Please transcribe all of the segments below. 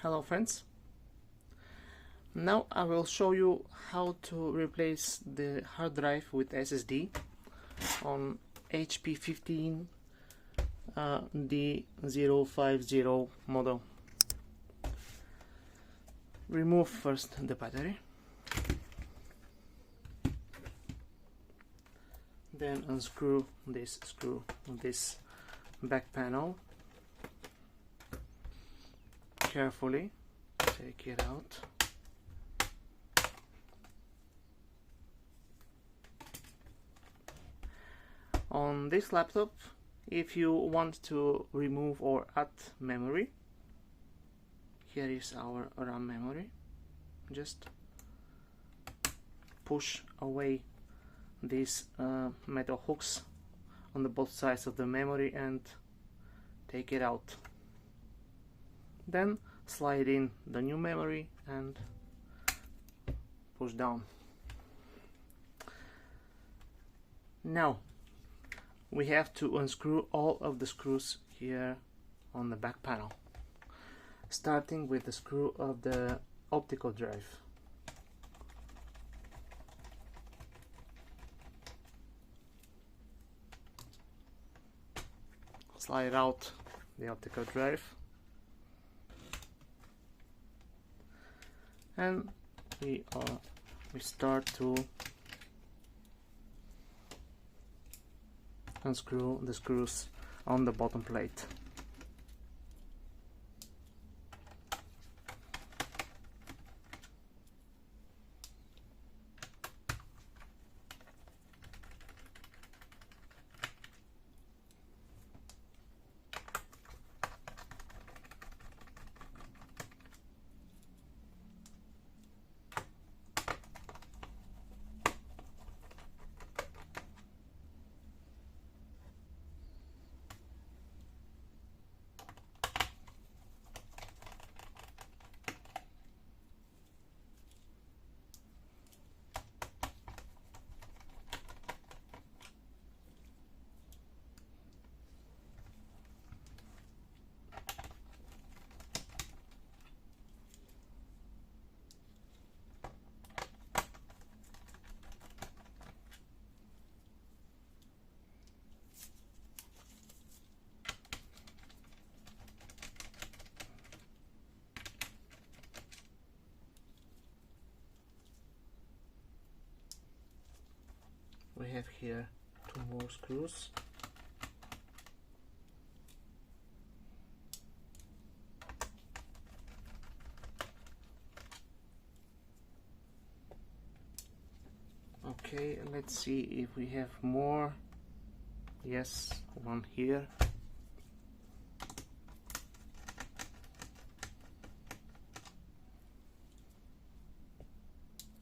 Hello friends, now I will show you how to replace the hard drive with SSD on HP 15-D050 model. Remove first the battery, then unscrew this back panel. Carefully take it out. On this laptop, if you want to remove or add memory, here is our RAM memory. Just push away these metal hooks on the both sides of the memory and take it out. Then slide in the new memory and push down. Now we have to unscrew all of the screws here on the back panel, starting with the screw of the optical drive. Slide out the optical drive, and we start to unscrew the screws on the bottom plate. We have here 2 more screws. Okay, let's see if we have more. Yes, one here.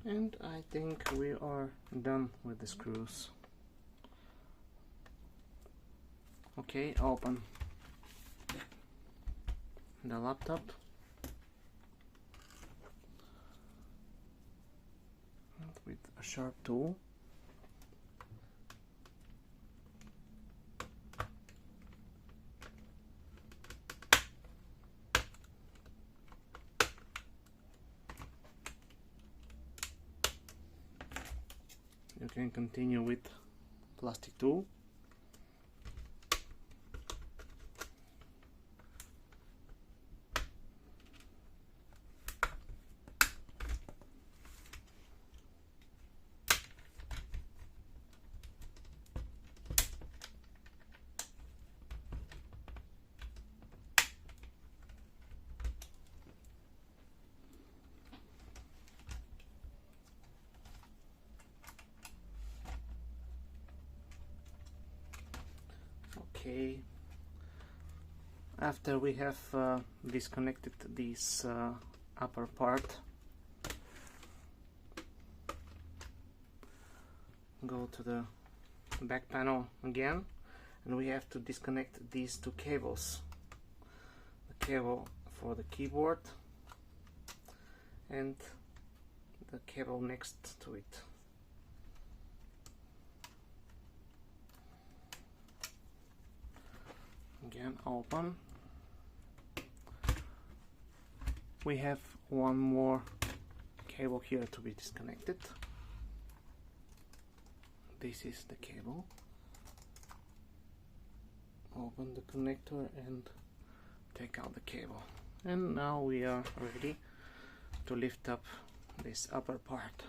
And I think we are done with the screws. Okay, open the laptop. And with a sharp tool, you can continue with plastic tool. Okay, after we have disconnected this upper part, go to the back panel again, and we have to disconnect these 2 cables. The cable for the keyboard and the cable next to it. Again, open. we have one more cable here to be disconnected. This is the cable. Open the connector and take out the cable. And now we are ready to lift up this upper part.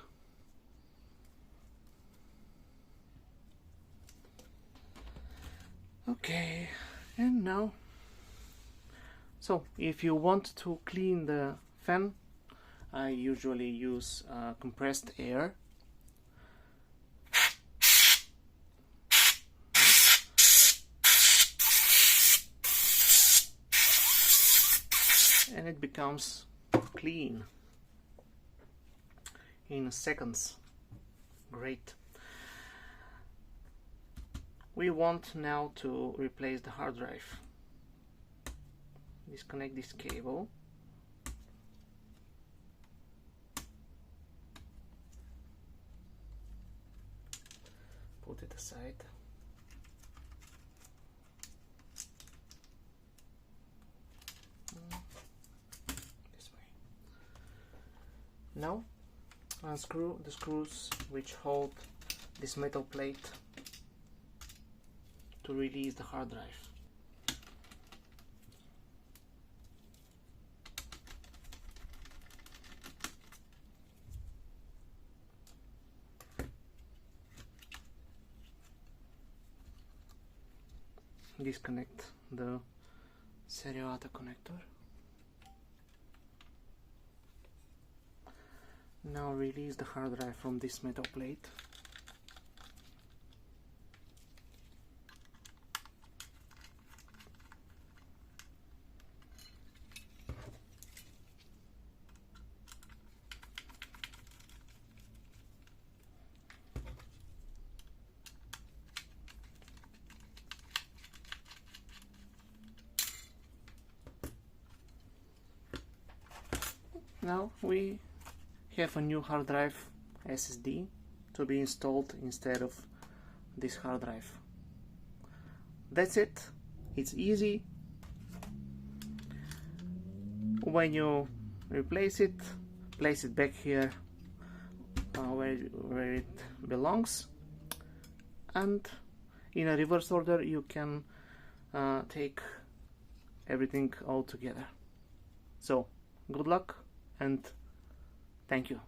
Okay, and now, so if you want to clean the fan, I usually use compressed air. And it becomes clean in seconds. Great. We want now to replace the hard drive. Disconnect this cable. Put it aside. This way. Now unscrew the screws which hold this metal plate to release the hard drive. Disconnect the seriata connector. Now release the hard drive from this metal plate. Now we have a new hard drive SSD to be installed instead of this hard drive. That's it. It's easy. When you replace it, place it back here where it belongs, and in a reverse order you can take everything all together. So good luck and thank you.